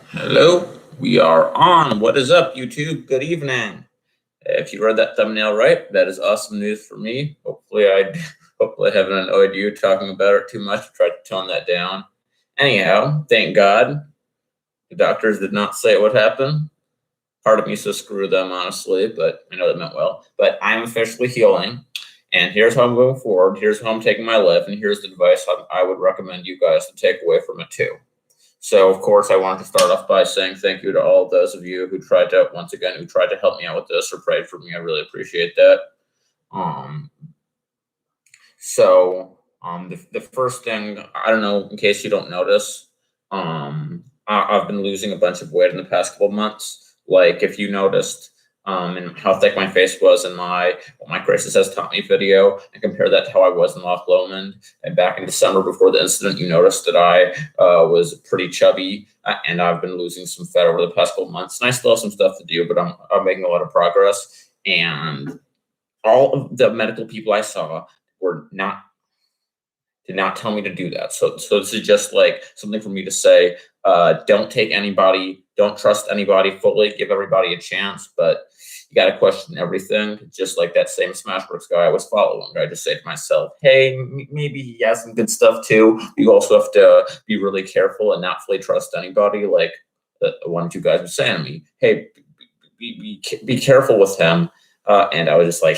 Hello, we are on. What is up, YouTube? Good evening. If you read that thumbnail right, that is awesome news for me. Hopefully I haven't annoyed you talking about it too much. Tried to tone that down. Anyhow, thank God the doctors did not say what happened. Part of me says screw them, honestly, but I know they meant well. But I'm officially healing, and here's how I'm going forward. Here's how I'm taking my life, and here's the advice I would recommend you guys to take away from it too. So, of course, I wanted to start off by saying thank you to all of those of you who tried to, once again, who tried to help me out with this or prayed for me. I really appreciate that. Um, the first thing, I don't know, in case you don't notice, I've been losing a bunch of weight in the past couple months. Like, if you noticed, and how thick my face was in my What My Crisis Has Taught Me video, and compare that to how I was in Loch Lomond. And back in December before the incident, you noticed that I was pretty chubby, and I've been losing some fat over the past couple months. And I still have some stuff to do, but I'm making a lot of progress. And all of the medical people I saw were not did not tell me to do that. So this is just like something for me to say. Don't trust anybody fully. Give everybody a chance, but you got to question everything. Just like that same Smashworks guy I was following. I just say to myself, hey, maybe he has some good stuff too. You also have to be really careful and not fully trust anybody. Like the one or two guys were saying to me, hey, be careful with him. And I was just like,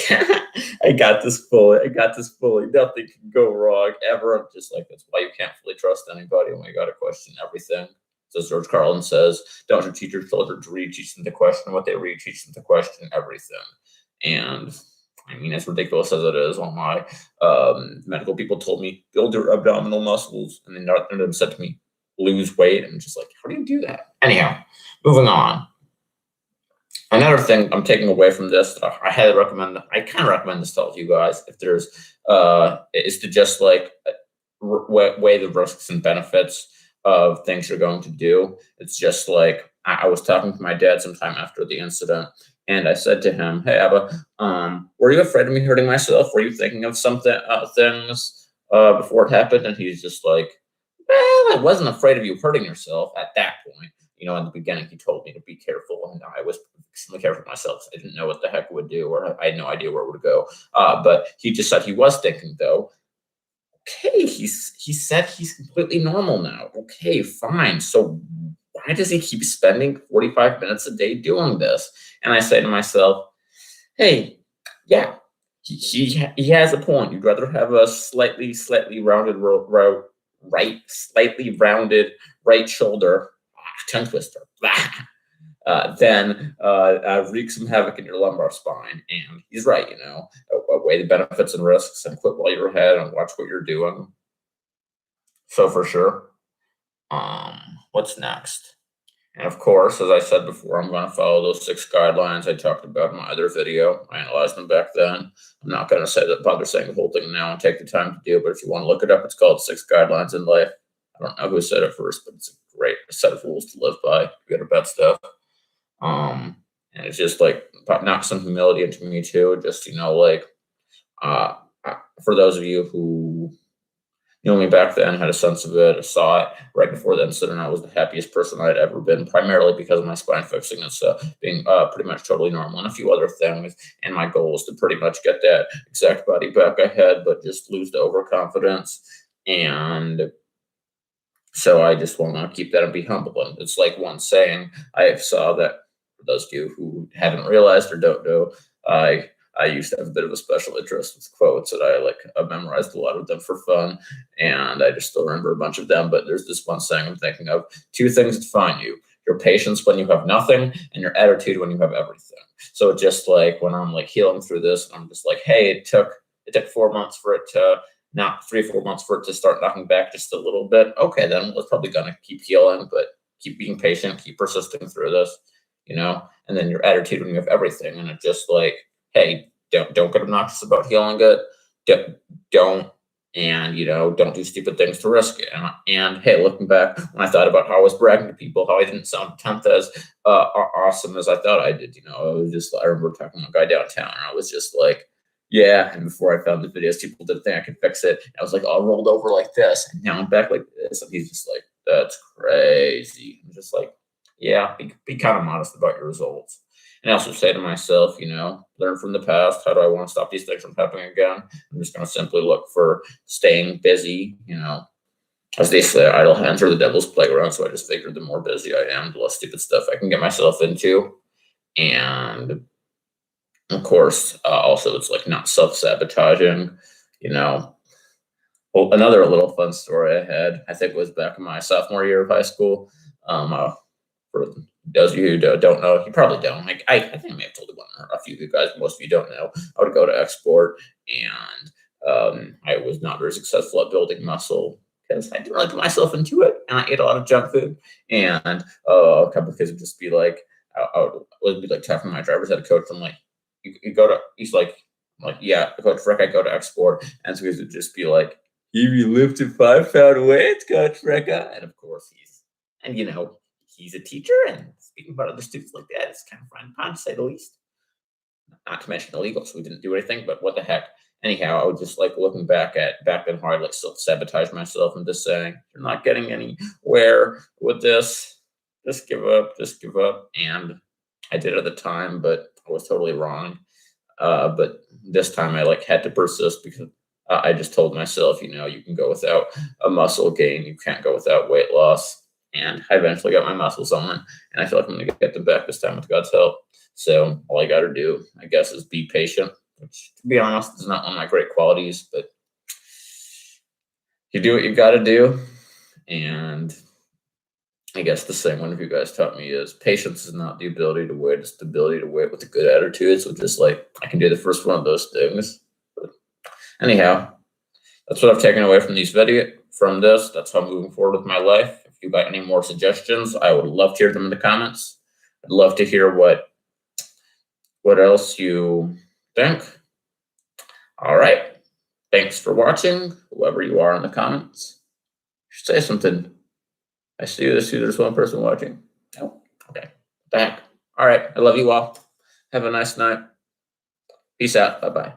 I got this fully. I got this fully. Nothing can go wrong ever. I'm just like, that's why you can't fully trust anybody. And we got to question everything. So as George Carlin says, don't teach your children to read, teach them to question what they read, teach them to question everything. And I mean, as ridiculous as it is, all my medical people told me, build your abdominal muscles. And then none of them said to me, lose weight. I'm just like, how do you do that? Anyhow, moving on. Another thing I'm taking away from this, I highly recommend. I kind of recommend this to all of you guys. If there's, is to just like weigh the risks and benefits of things you're going to do. It's just like I was talking to my dad sometime after the incident, and I said to him, "Hey, Abba, were you afraid of me hurting myself? Were you thinking of things before it happened?" And he's just like, "Well, I wasn't afraid of you hurting yourself at that point." In the beginning, he told me to be careful, and I was extremely careful myself. I didn't know what the heck it would do, or I had no idea where it would go. But he just said he was thinking, though. Okay, he said he's completely normal now. Okay, fine. So why does he keep spending 45 minutes a day doing this? And I say to myself, hey, yeah, he has a point. You'd rather have a slightly rounded slightly rounded right shoulder, tongue twister, then wreak some havoc in your lumbar spine. And he's right, weigh the benefits and risks and quit while you're ahead and watch what you're doing. So for sure. What's next? And of course, as I said before, I'm going to follow those 6 guidelines I talked about in my other video. I analyzed them back then. I'm not going to bother saying the whole thing now and take the time to do it, but if you want to look it up, it's called 6 Guidelines in Life. I don't know who said it first, but it's a great set of rules to live by, good or bad stuff. And it's just like knock some humility into me too. Just, for those of you who knew me back then, had a sense of it, saw it right before the incident, I was the happiest person I'd ever been, primarily because of my spine fixing and being pretty much totally normal and a few other things. And my goal was to pretty much get that exact body back I had, but just lose the overconfidence. And so I just want to keep that and be humble. And it's like one saying I saw that, for those of you who haven't realized or don't know, I used to have a bit of a special interest with quotes, and I memorized a lot of them for fun, and I just still remember a bunch of them. But there's this one saying I'm thinking of: 2 things define you: your patience when you have nothing, and your attitude when you have everything. So just like when I'm like healing through this, I'm just like, hey, it took 4 months for it to not 3-4 months for it to start knocking back just a little bit. Okay, then it's probably gonna keep healing, but keep being patient, keep persisting through this, and then your attitude when you have everything, and it's just like, hey, don't get obnoxious about healing it. Don't do stupid things to risk it. And hey, looking back, when I thought about how I was bragging to people, how I didn't sound a tenth as awesome as I thought I did. I remember talking to a guy downtown, and I was just like, Yeah, and before I found the videos, people didn't think I could fix it. I was like all rolled over like this, and now I'm back like this. And he's just like, "That's crazy." I'm just like, "Yeah, be kind of modest about your results." And I also say to myself, learn from the past. How do I want to stop these things from happening again? I'm just going to simply look for staying busy. As they say, idle hands are the devil's playground. So I just figured the more busy I am, the less stupid stuff I can get myself into. And of course, also it's like not self-sabotaging, you know. Well, another little fun story I had, I think it was back in my sophomore year of high school. For those of you who don't know, you probably don't. Like I think I may have told one or a few of you guys, most of you don't know. I would go to export, and I was not very successful at building muscle because I didn't really put myself into it, and I ate a lot of junk food. And a couple of kids would just be like, I would be like talking to my driver's ed coach. I'm like, you go to, he's like, I'm like, yeah, Coach Frick, I go to export. And so he would just be like, you lifted 5 pound weights, Coach Frecka. And of course and he's a teacher, and speaking about other students like that, it's kind of frowned upon to say the least. Not to mention illegal, so we didn't do anything, but what the heck. Anyhow, I was just like looking back then how I like self-sabotage myself and just saying, you're not getting anywhere with this. Just give up, just give up. And I did at the time, but I was totally wrong. But this time I like had to persist because I just told myself, you can go without a muscle gain. You can't go without weight loss. And I eventually got my muscles on, and I feel like I'm going to get them back this time with God's help. So all I got to do, I guess, is be patient, which, to be honest, is not one of my great qualities, but you do what you got to do. And I guess the same one of you guys taught me is patience is not the ability to wait, it's the ability to wait with a good attitude. So just like I can do the first one of those things. But anyhow, that's what I've taken away from this. That's how I'm moving forward with my life. If you got any more suggestions, I would love to hear them in the comments. I'd love to hear what else you think. All right. Thanks for watching, whoever you are in the comments. Say something. I see there's one person watching. No? Okay. What the heck? All right. I love you all. Have a nice night. Peace out. Bye-bye.